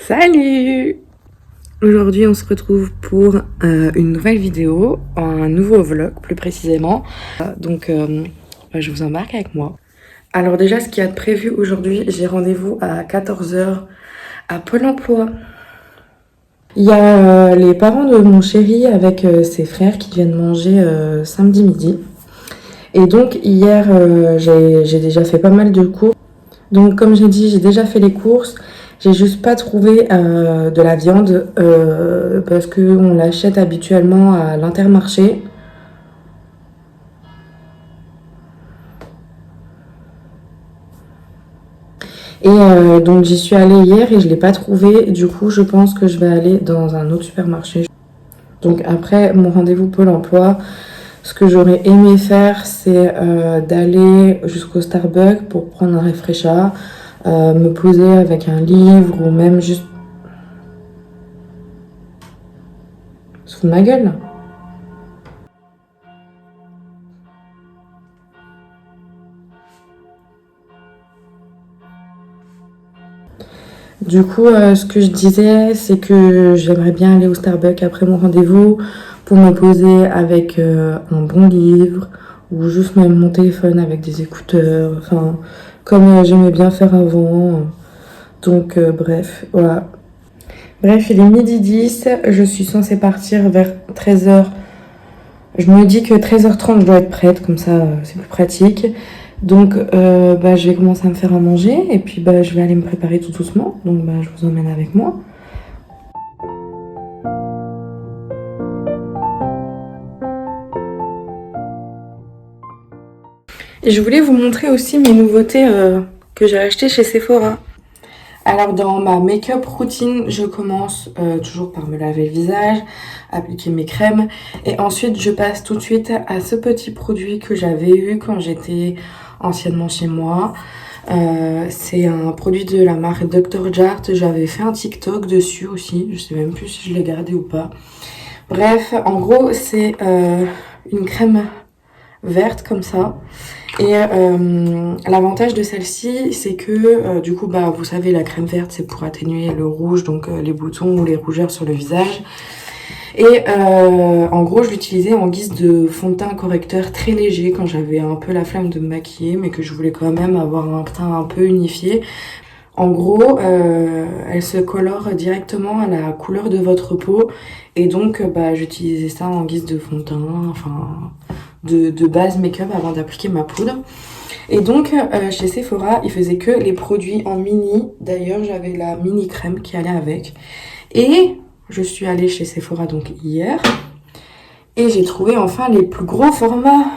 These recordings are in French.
Salut! Aujourd'hui on se retrouve pour une nouvelle vidéo, un nouveau vlog plus précisément. Je vous embarque avec moi. Alors déjà ce qu'il y a de prévu aujourd'hui, j'ai rendez-vous à 14 h à Pôle emploi. Il y a les parents de mon chéri avec ses frères qui viennent manger samedi midi. Et donc hier j'ai déjà fait pas mal de courses. Donc comme j'ai dit, j'ai déjà fait les courses. J'ai juste pas trouvé de la viande parce qu'on l'achète habituellement à l'Intermarché. Et donc j'y suis allée hier et je l'ai pas trouvé. Du coup, je pense que je vais aller dans un autre supermarché. Donc après mon rendez-vous Pôle emploi, ce que j'aurais aimé faire, c'est d'aller jusqu'au Starbucks pour prendre un réfresheur, me poser avec un livre ou même juste... Se fout de ma gueule là. Du coup, ce que je disais, c'est que j'aimerais bien aller au Starbucks après mon rendez-vous pour me poser avec un bon livre ou juste même mon téléphone avec des écouteurs, enfin, comme j'aimais bien faire avant. Donc, bref, voilà. Bref, il est 12h10, je suis censée partir vers 13 h. Je me dis que 13 h 30, je dois être prête, comme ça, c'est plus pratique. Donc, je vais commencer à me faire à manger et puis je vais aller me préparer tout doucement. Donc, je vous emmène avec moi. Et je voulais vous montrer aussi mes nouveautés que j'ai achetées chez Sephora. Alors, dans ma make-up routine, je commence toujours par me laver le visage, appliquer mes crèmes. Et ensuite, je passe tout de suite à ce petit produit que j'avais eu quand j'étais anciennement chez moi. C'est un produit de la marque Dr. Jart. J'avais fait un TikTok dessus aussi. Je sais même plus si je l'ai gardé ou pas. Bref, en gros, c'est une crème verte comme ça. Et l'avantage de celle-ci, c'est que du coup, vous savez, la crème verte, c'est pour atténuer le rouge, donc les boutons ou les rougeurs sur le visage. Et en gros, je l'utilisais en guise de fond de teint correcteur très léger quand j'avais un peu la flemme de me maquiller, mais que je voulais quand même avoir un teint un peu unifié. En gros, elle se colore directement à la couleur de votre peau. Et donc, j'utilisais ça en guise de fond de teint, enfin, de base make-up avant d'appliquer ma poudre. Et donc, chez Sephora, ils faisaient que les produits en mini. D'ailleurs, j'avais la mini crème qui allait avec. Et je suis allée chez Sephora donc hier. Et j'ai trouvé enfin les plus gros formats.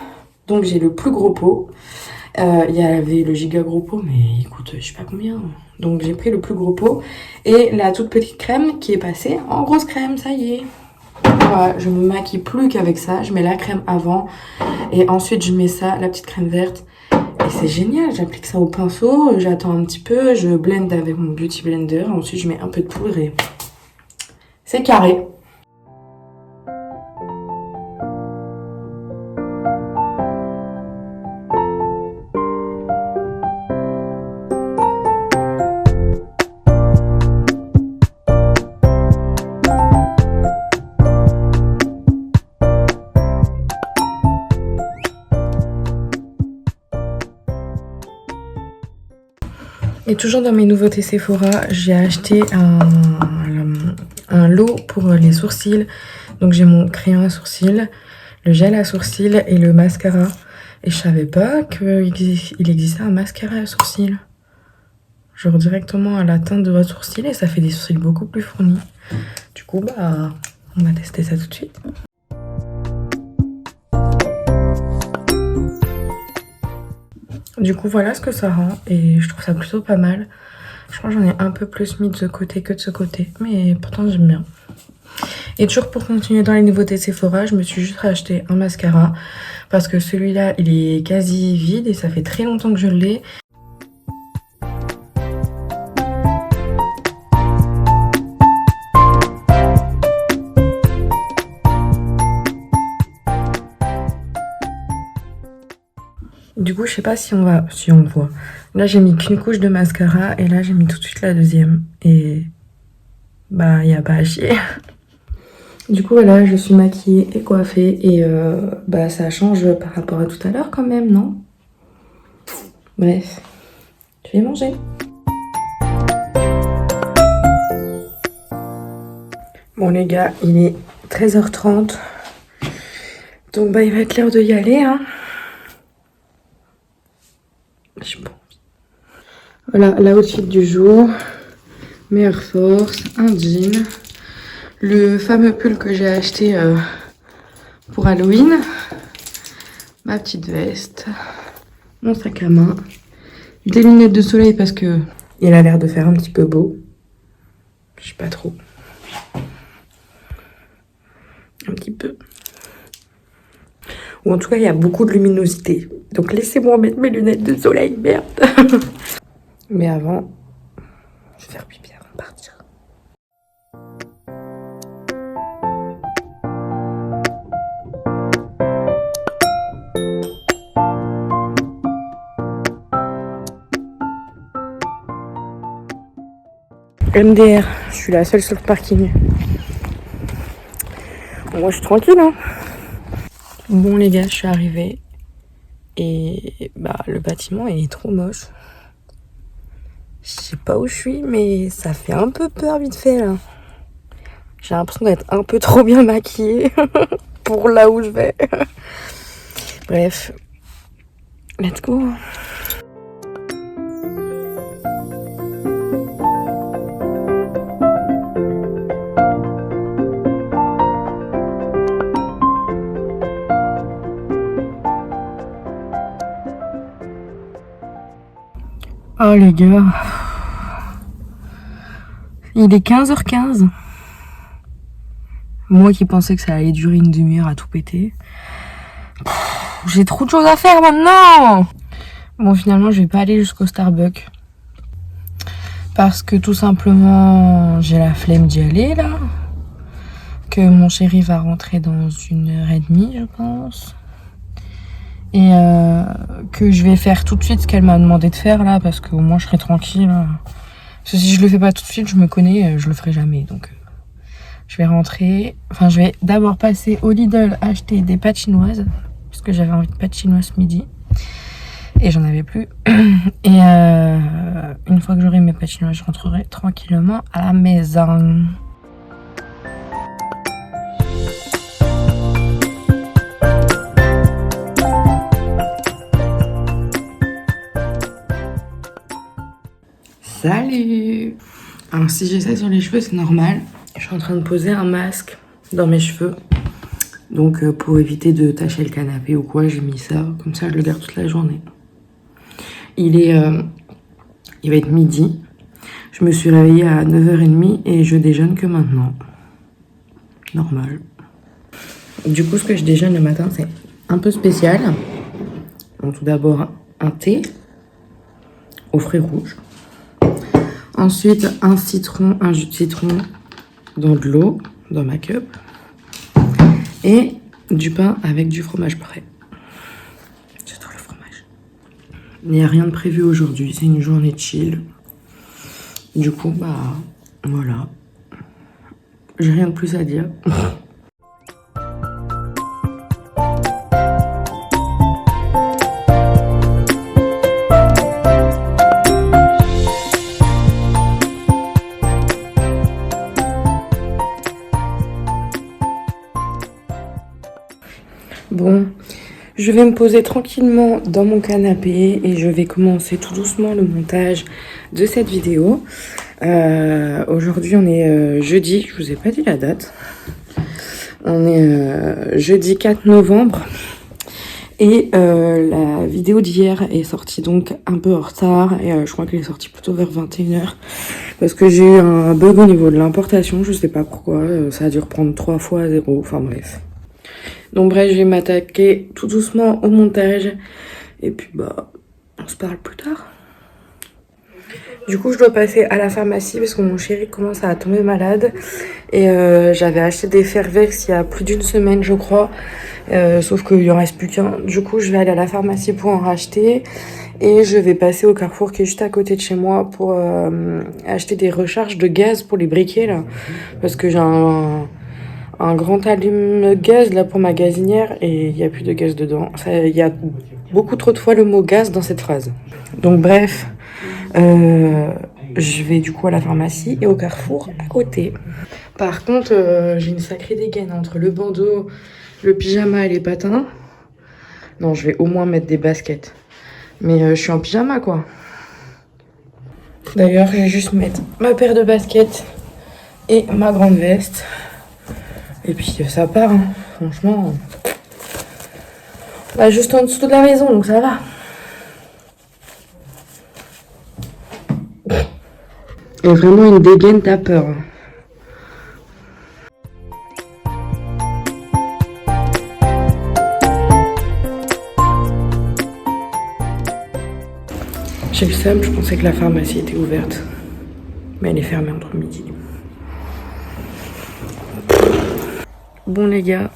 Donc, j'ai le plus gros pot. Il y avait le giga gros pot, mais écoute, je sais pas combien. Donc j'ai pris le plus gros pot et la toute petite crème qui est passée en grosse crème, ça y est. Voilà, je me maquille plus qu'avec ça. Je mets la crème avant et ensuite je mets ça, la petite crème verte. Et c'est génial, j'applique ça au pinceau, j'attends un petit peu, je blende avec mon beauty blender. Ensuite je mets un peu de poudre et c'est carré. Et toujours dans mes nouveautés Sephora, j'ai acheté un lot pour les sourcils. Donc j'ai mon crayon à sourcils, le gel à sourcils et le mascara. Et je savais pas qu'il existait un mascara à sourcils. Genre directement à la teinte de votre sourcil et ça fait des sourcils beaucoup plus fournis. Du coup, on va tester ça tout de suite. Du coup, voilà ce que ça rend et je trouve ça plutôt pas mal. Je crois que j'en ai un peu plus mis de ce côté que de ce côté, mais pourtant j'aime bien. Et toujours pour continuer dans les nouveautés Sephora, je me suis juste racheté un mascara parce que celui-là, il est quasi vide et ça fait très longtemps que je l'ai. Du coup, je sais pas si on voit. Là, j'ai mis qu'une couche de mascara et là, j'ai mis tout de suite la deuxième. Et bah y a pas à chier. Du coup voilà, je suis maquillée et coiffée et bah ça change par rapport à tout à l'heure quand même, non? Bref, je vais manger. Bon les gars, il est 13h30. Donc bah il va être l'heure de y aller hein. Je pense. Voilà, la outfit du jour. Mes Air Force, un jean. Le fameux pull que j'ai acheté pour Halloween. Ma petite veste. Mon sac à main. Des lunettes de soleil parce que il a l'air de faire un petit peu beau. Je sais pas trop. Un petit peu. Ou en tout cas, il y a beaucoup de luminosité. Donc laissez-moi mettre mes lunettes de soleil, merde. Mais avant, je vais faire pipi avant de partir. MDR, je suis la seule sur le parking. Bon, moi je suis tranquille hein. Bon les gars, je suis arrivée et bah le bâtiment il est trop moche. Je sais pas où je suis mais ça fait un peu peur vite fait là. J'ai l'impression d'être un peu trop bien maquillée pour là où je vais. Bref, let's go. Oh les gars, il est 15h15. Moi qui pensais que ça allait durer une demi-heure à tout péter. J'ai trop de choses à faire maintenant. Bon finalement je vais pas aller jusqu'au Starbucks. Parce que tout simplement j'ai la flemme d'y aller là. Que mon chéri va rentrer dans 1h30 je pense. Et que je vais faire tout de suite ce qu'elle m'a demandé de faire là, parce qu'au moins je serai tranquille. Parce que si je le fais pas tout de suite, je me connais, je le ferai jamais. Donc je vais rentrer. Enfin, je vais d'abord passer au Lidl acheter des pâtes chinoises, parce que j'avais envie de pâtes chinoises ce midi. Et j'en avais plus. Et une fois que j'aurai mes pâtes chinoises, je rentrerai tranquillement à la maison. Salut! Alors si j'ai ça sur les cheveux, c'est normal. Je suis en train de poser un masque dans mes cheveux. Donc pour éviter de tacher le canapé ou quoi, j'ai mis ça. Comme ça, je le garde toute la journée. Il va être midi. Je me suis réveillée à 9h30 et je déjeune que maintenant. Normal. Du coup, ce que je déjeune le matin, c'est un peu spécial. Donc tout d'abord, un thé aux fruits rouges. Ensuite, un jus de citron dans de l'eau, dans ma cup. Et du pain avec du fromage prêt. J'adore le fromage. Il n'y a rien de prévu aujourd'hui, c'est une journée chill. Du coup, bah, voilà. J'ai rien de plus à dire. Bon, je vais me poser tranquillement dans mon canapé et je vais commencer tout doucement le montage de cette vidéo. Aujourd'hui on est jeudi, je vous ai pas dit la date. On est jeudi 4 novembre et la vidéo d'hier est sortie donc un peu en retard et je crois qu'elle est sortie plutôt vers 21h parce que j'ai eu un bug au niveau de l'importation, je sais pas pourquoi, ça a dû reprendre 3 fois à 0, enfin bref. Donc bref, je vais m'attaquer tout doucement au montage. Et puis bah, on se parle plus tard. Du coup, je dois passer à la pharmacie parce que mon chéri commence à tomber malade. Et j'avais acheté des Fervex il y a plus d'une semaine, je crois. Sauf qu'il en reste plus qu'un. Du coup, je vais aller à la pharmacie pour en racheter. Et je vais passer au Carrefour qui est juste à côté de chez moi pour acheter des recharges de gaz pour les briquets là. Parce que j'ai un grand allume-gaz là pour ma gazinière et il n'y a plus de gaz dedans. Il y a beaucoup trop de fois le mot gaz dans cette phrase. Donc bref, je vais du coup à la pharmacie et au Carrefour à côté. Par contre, j'ai une sacrée dégaine entre le bandeau, le pyjama et les patins. Non, je vais au moins mettre des baskets. Mais je suis en pyjama quoi. D'ailleurs, je vais juste mettre ma paire de baskets et ma grande veste. Et puis ça part, hein. Franchement. Bah, juste en dessous de la maison, donc ça va. Et vraiment une dégaine, t'as peur. J'ai le seum, je pensais que la pharmacie était ouverte. Mais elle est fermée entre midi. Bon les gars,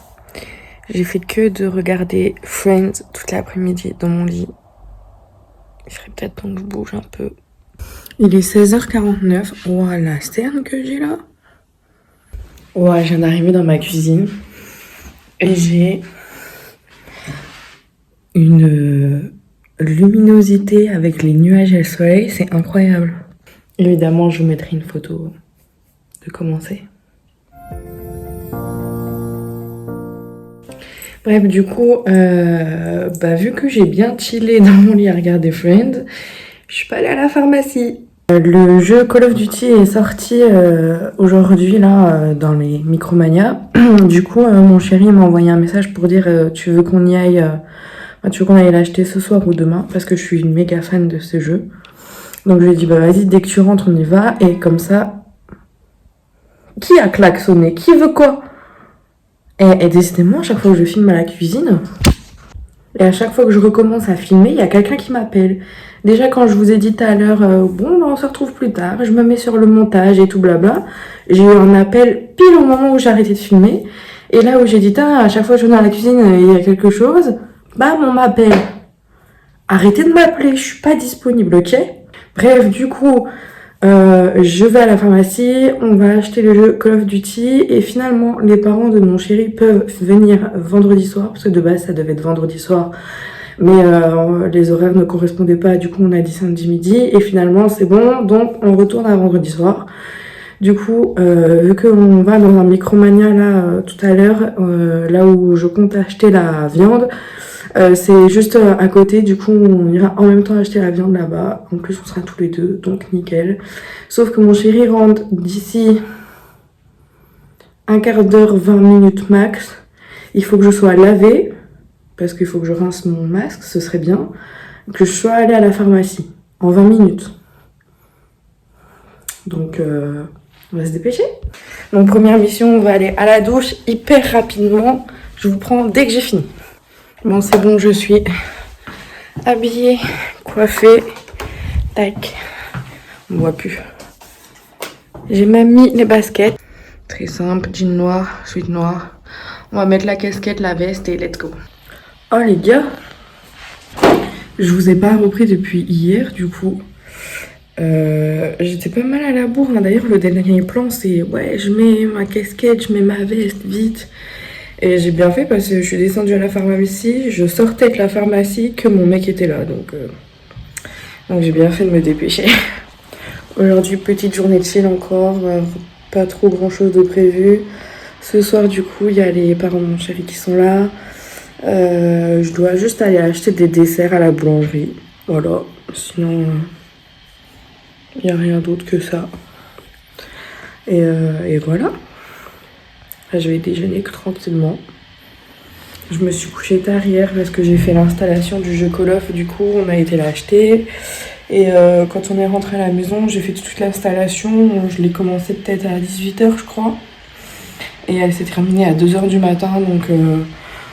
j'ai fait que de regarder Friends toute l'après-midi dans mon lit. Il serait peut-être temps que je bouge un peu. Il est 16h49. Ouah, la sterne que j'ai là. Ouah, je viens d'arriver dans ma cuisine. Et j'ai une luminosité avec les nuages et le soleil. C'est incroyable. Évidemment, je vous mettrai une photo de commencer. Bref, du coup, vu que j'ai bien chillé dans mon lit à regarder Friends, je suis pas allée à la pharmacie. Le jeu Call of Duty est sorti aujourd'hui là dans les Micromania. Du coup, mon chéri m'a envoyé un message pour dire tu veux qu'on y aille, tu veux qu'on aille l'acheter ce soir ou demain parce que je suis une méga fan de ce jeu. Donc je lui ai dit vas-y dès que tu rentres on y va et comme ça. Qui a klaxonné? Qui veut quoi? Et décidément, à chaque fois que je filme à la cuisine, et à chaque fois que je recommence à filmer, il y a quelqu'un qui m'appelle. Déjà, quand je vous ai dit tout à l'heure, on se retrouve plus tard, je me mets sur le montage et tout blabla, j'ai eu un appel pile au moment où j'ai arrêté de filmer. Et là où j'ai dit, à chaque fois que je viens dans la cuisine, il y a quelque chose, on m'appelle. Arrêtez de m'appeler, je suis pas disponible, ok? Bref, du coup, je vais à la pharmacie, on va acheter le jeu Call of Duty et finalement les parents de mon chéri peuvent venir vendredi soir parce que de base ça devait être vendredi soir mais les horaires ne correspondaient pas, du coup on a dit samedi midi et finalement c'est bon donc on retourne à vendredi soir. Du coup vu qu'on va dans un Micromania là tout à l'heure là où je compte acheter la viande, c'est juste à côté, du coup on ira en même temps acheter la viande là-bas. En plus on sera tous les deux, donc nickel. Sauf que mon chéri rentre d'ici un quart d'heure, 20 minutes max. Il faut que je sois lavée, parce qu'il faut que je rince mon masque, ce serait bien. Que je sois allée à la pharmacie en 20 minutes. Donc on va se dépêcher. Donc première mission, on va aller à la douche hyper rapidement. Je vous prends dès que j'ai fini. Bon, c'est bon, je suis habillée, coiffée. Tac. On voit plus. J'ai même mis les baskets. Très simple, jean noir, sweat noir. On va mettre la casquette, la veste et let's go. Oh les gars, je vous ai pas repris depuis hier, du coup. J'étais pas mal à la bourre. D'ailleurs, le dernier plan, c'est ouais, je mets ma casquette, je mets ma veste, vite. Et j'ai bien fait parce que je suis descendue à la pharmacie, je sortais de la pharmacie que mon mec était là. Donc j'ai bien fait de me dépêcher. Aujourd'hui, petite journée de chill encore, pas trop grand chose de prévu. Ce soir, du coup, il y a les parents de mon chéri qui sont là. Je dois juste aller acheter des desserts à la boulangerie. Voilà, sinon, il n'y a rien d'autre que ça. Et voilà. Là, je vais déjeuner tranquillement. Je me suis couchée tard hier parce que j'ai fait l'installation du jeu Call of. Du coup, on a été l'acheter. Et quand on est rentré à la maison, j'ai fait toute l'installation. Je l'ai commencé peut-être à 18h, je crois. Et elle s'est terminée à 2h du matin. Donc,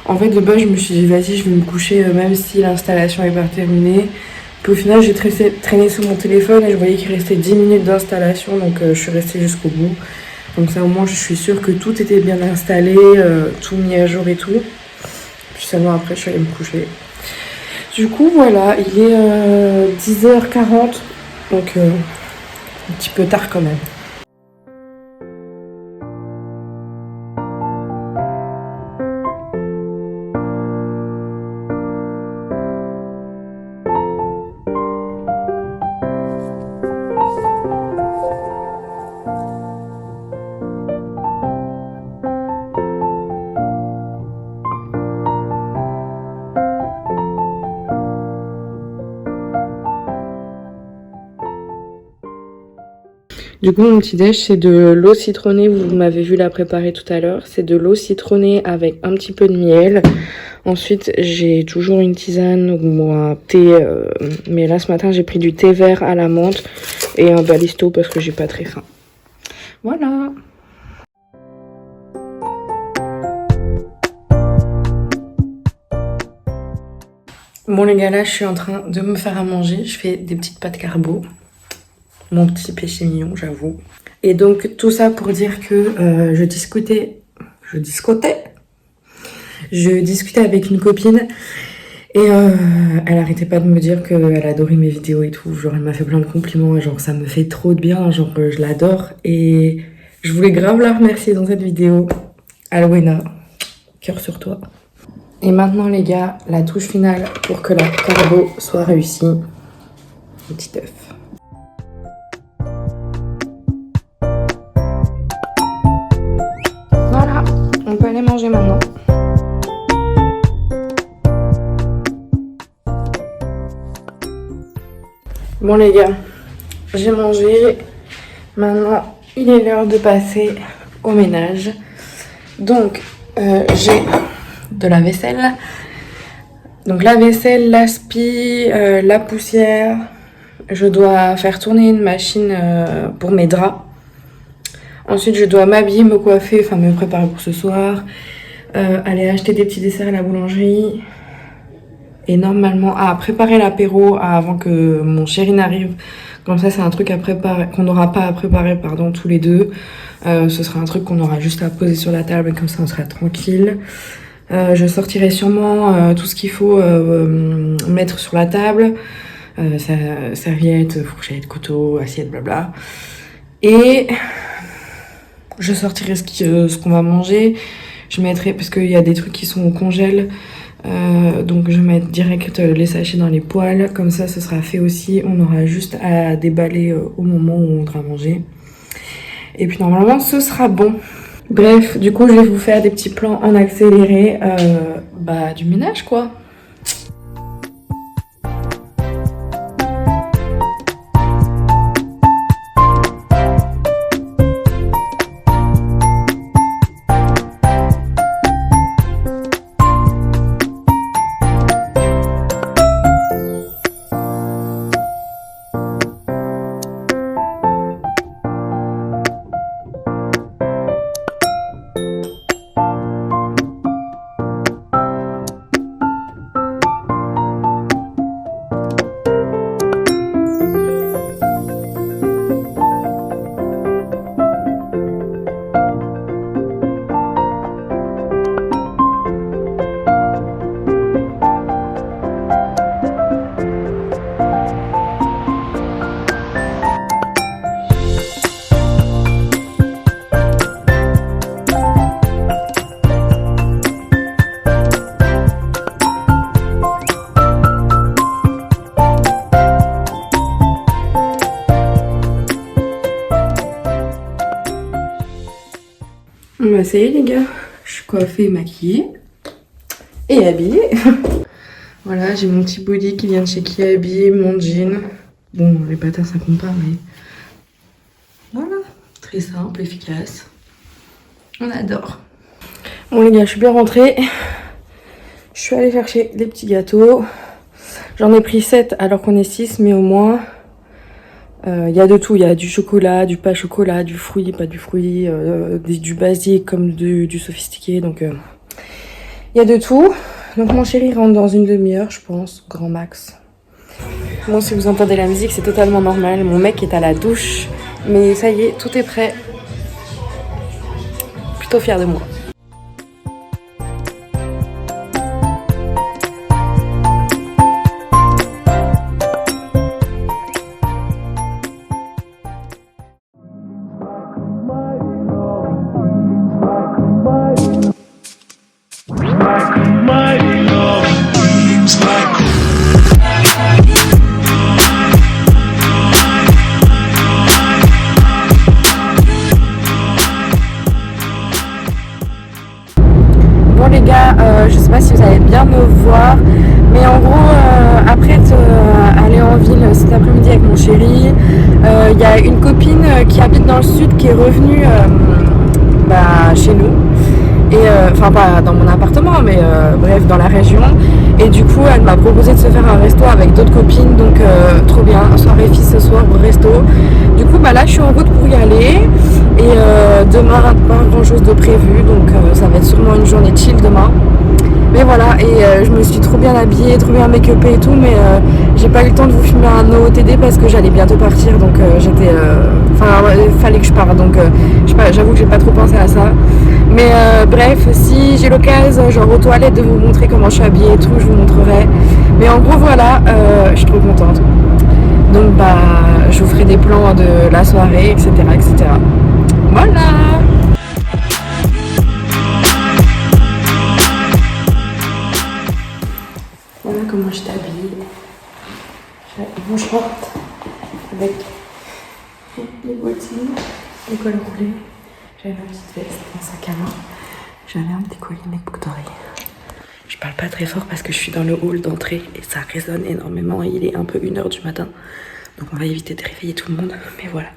en fait, de base, je me suis dit, vas-y, je vais me coucher même si l'installation n'est pas terminée. Puis au final, j'ai traîné sur mon téléphone et je voyais qu'il restait 10 minutes d'installation. Donc, je suis restée jusqu'au bout. Comme ça, au moins, je suis sûre que tout était bien installé, tout mis à jour et tout. Puis seulement après, je suis allée me coucher. Du coup, voilà, il est 10h40, donc un petit peu tard quand même. Du coup, mon petit déj, c'est de l'eau citronnée. Vous m'avez vu la préparer tout à l'heure. C'est de l'eau citronnée avec un petit peu de miel. Ensuite, j'ai toujours une tisane ou un thé. Mais là, ce matin, j'ai pris du thé vert à la menthe et un balisto parce que j'ai pas très faim. Voilà. Bon les gars, là, je suis en train de me faire à manger. Je fais des petites pâtes carbo. Mon petit péché mignon, j'avoue. Et donc, tout ça pour dire que je discutais avec une copine et elle arrêtait pas de me dire qu'elle adorait mes vidéos et tout. Genre, elle m'a fait plein de compliments, genre ça me fait trop de bien, genre je l'adore. Et je voulais grave la remercier dans cette vidéo. Alwena, cœur sur toi. Et maintenant les gars, la touche finale pour que la carbo soit réussie. Un petit œuf. Voilà, on peut aller manger maintenant. Bon les gars, j'ai mangé. Maintenant, il est l'heure de passer au ménage. Donc, j'ai de la vaisselle. Donc la vaisselle, l'aspi, la poussière. Je dois faire tourner une machine pour mes draps. Ensuite, je dois m'habiller, me coiffer, enfin me préparer pour ce soir. Aller acheter des petits desserts à la boulangerie. Et normalement, préparer l'apéro avant que mon chéri n'arrive. Comme ça, c'est un truc à préparer, qu'on n'aura pas à préparer, pardon, tous les deux. Ce sera un truc qu'on aura juste à poser sur la table, et comme ça, on sera tranquille. Je sortirai sûrement tout ce qu'il faut mettre sur la table. Serviettes, fourchettes, couteaux, assiettes, blabla. Et je sortirai ce qu'on va manger. Je mettrai, parce qu'il y a des trucs qui sont au congèle. Donc je vais mettre direct les sachets dans les poêles. Comme ça, ce sera fait aussi. On aura juste à déballer au moment où on voudra manger. Et puis normalement, ce sera bon. Bref, du coup, je vais vous faire des petits plans en accéléré du ménage, quoi. Bah ça y est les gars, je suis coiffée, maquillée et habillée. Voilà, j'ai mon petit body qui vient de chez Qui habillé, mon jean. Bon, les patins ça compte pas, mais voilà, très simple, efficace. On adore. Bon les gars, je suis bien rentrée. Je suis allée chercher les petits gâteaux. J'en ai pris 7 alors qu'on est 6, mais au moins... Il y a de tout, il y a du chocolat, du pas chocolat, du fruit, pas du fruit, du basique comme du sophistiqué, donc il y a de tout. Donc mon chéri rentre dans une demi-heure, je pense, grand max. Bon, si vous entendez la musique, c'est totalement normal, mon mec est à la douche, mais ça y est, tout est prêt. Plutôt fière de moi. voilà, je sais pas si vous allez bien me voir, mais en gros, après être allée en ville cet après-midi avec mon chéri, il y a une copine qui habite dans le sud qui est revenue chez nous. Et enfin pas dans mon appartement, mais bref, dans la région. Et du coup, elle m'a proposé de se faire un resto avec d'autres copines, donc trop bien, soirée fille ce soir au resto. Du coup, là je suis en route pour y aller. Et demain, pas grand chose de prévu, donc ça va être sûrement une journée chill demain. Mais voilà, et je me suis trop bien habillée, trop bien make-upée et tout, mais j'ai pas eu le temps de vous filmer un OOTD parce que j'allais bientôt partir, donc j'étais... il fallait que je parte, donc j'avoue que j'ai pas trop pensé à ça. Mais bref, si j'ai l'occasion, genre aux toilettes, de vous montrer comment je suis habillée et tout, je vous montrerai. Mais en gros, voilà, je suis trop contente. Donc je vous ferai des plans de la soirée, etc. etc. Voilà! Voilà comment je t'habille. J'ai mon short avec les bottines, les cols roulés. J'avais ma petite veste, un sac à main. J'avais un petit collier, mes boucles d'oreilles. Je parle pas très fort parce que je suis dans le hall d'entrée et ça résonne énormément. Et il est un peu 1h du matin. Donc on va éviter de réveiller tout le monde. Mais voilà.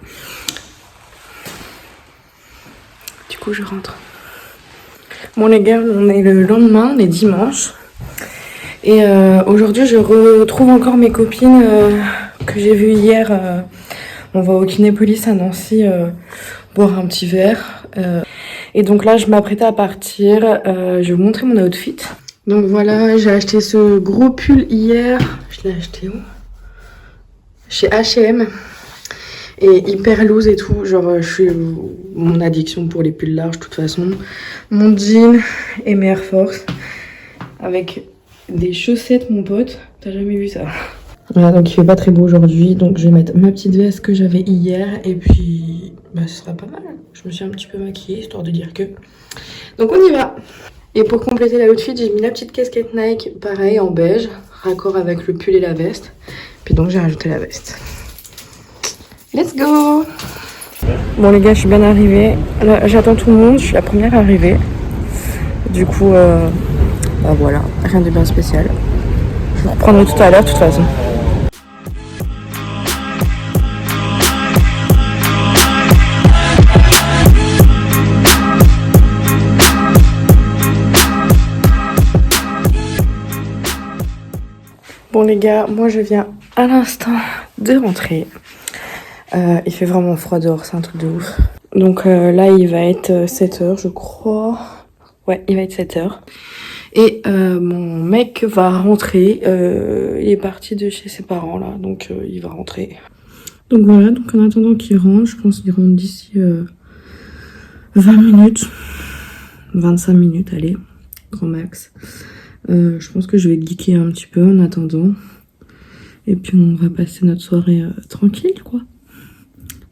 Du coup, je rentre. Bon les gars, on est le lendemain, on est dimanche. Et aujourd'hui, je retrouve encore mes copines que j'ai vues hier. On va au Kinépolis à Nancy boire un petit verre. Et donc là, je m'apprêtais à partir. Je vais vous montrer mon outfit. Donc voilà, j'ai acheté ce gros pull hier. Je l'ai acheté où? Chez H&M. Et hyper loose et tout. Genre, je suis mon addiction pour les pulls larges, de toute façon. Mon jean et mes Air Force. Avec des chaussettes, mon pote. T'as jamais vu ça? Voilà, donc il fait pas très beau aujourd'hui. Donc je vais mettre ma petite veste que j'avais hier. Et puis, ce sera pas mal. Je me suis un petit peu maquillée, histoire de dire que... Donc on y va. Et pour compléter l'outfit, j'ai mis la petite casquette Nike, pareil, en beige. Raccord avec le pull et la veste. Puis donc j'ai rajouté la veste. Let's go! Bon les gars, je suis bien arrivée. Là, j'attends tout le monde, je suis la première arrivée. Du coup, voilà, rien de bien spécial. Je vous reprendrai tout à l'heure de toute façon. Bon les gars, moi je viens à l'instant de rentrer. Il fait vraiment froid dehors, c'est un truc de ouf. Donc là il va être 7h je crois. Ouais, il va être 7h. Et mon mec va rentrer. Il est parti de chez ses parents là, donc il va rentrer. Donc voilà, donc en attendant qu'il rentre, je pense qu'il rentre d'ici 20 minutes. 25 minutes, allez, grand max. Je pense que je vais geeker un petit peu en attendant. Et puis on va passer notre soirée tranquille quoi.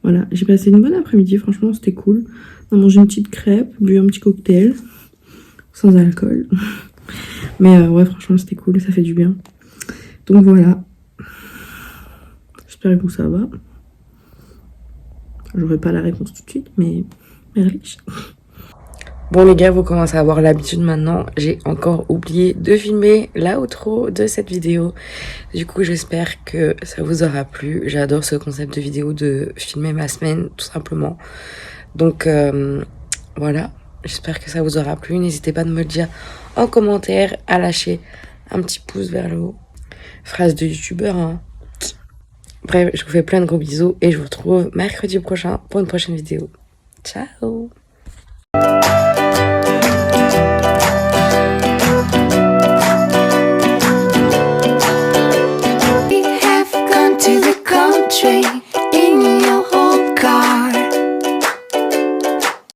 Voilà, j'ai passé une bonne après-midi, franchement c'était cool. On a mangé une petite crêpe, bu un petit cocktail. Sans alcool. Mais ouais, franchement c'était cool, ça fait du bien. Donc voilà. J'espère que ça va. J'aurai pas la réponse tout de suite, mais merci. Bon les gars, vous commencez à avoir l'habitude maintenant. J'ai encore oublié de filmer l'outro de cette vidéo. Du coup, j'espère que ça vous aura plu. J'adore ce concept de vidéo de filmer ma semaine, tout simplement. Donc voilà, j'espère que ça vous aura plu. N'hésitez pas à me le dire en commentaire, à lâcher un petit pouce vers le haut. Phrase de youtubeur, hein. Bref, je vous fais plein de gros bisous et je vous retrouve mercredi prochain pour une prochaine vidéo. Ciao! We have gone to the country.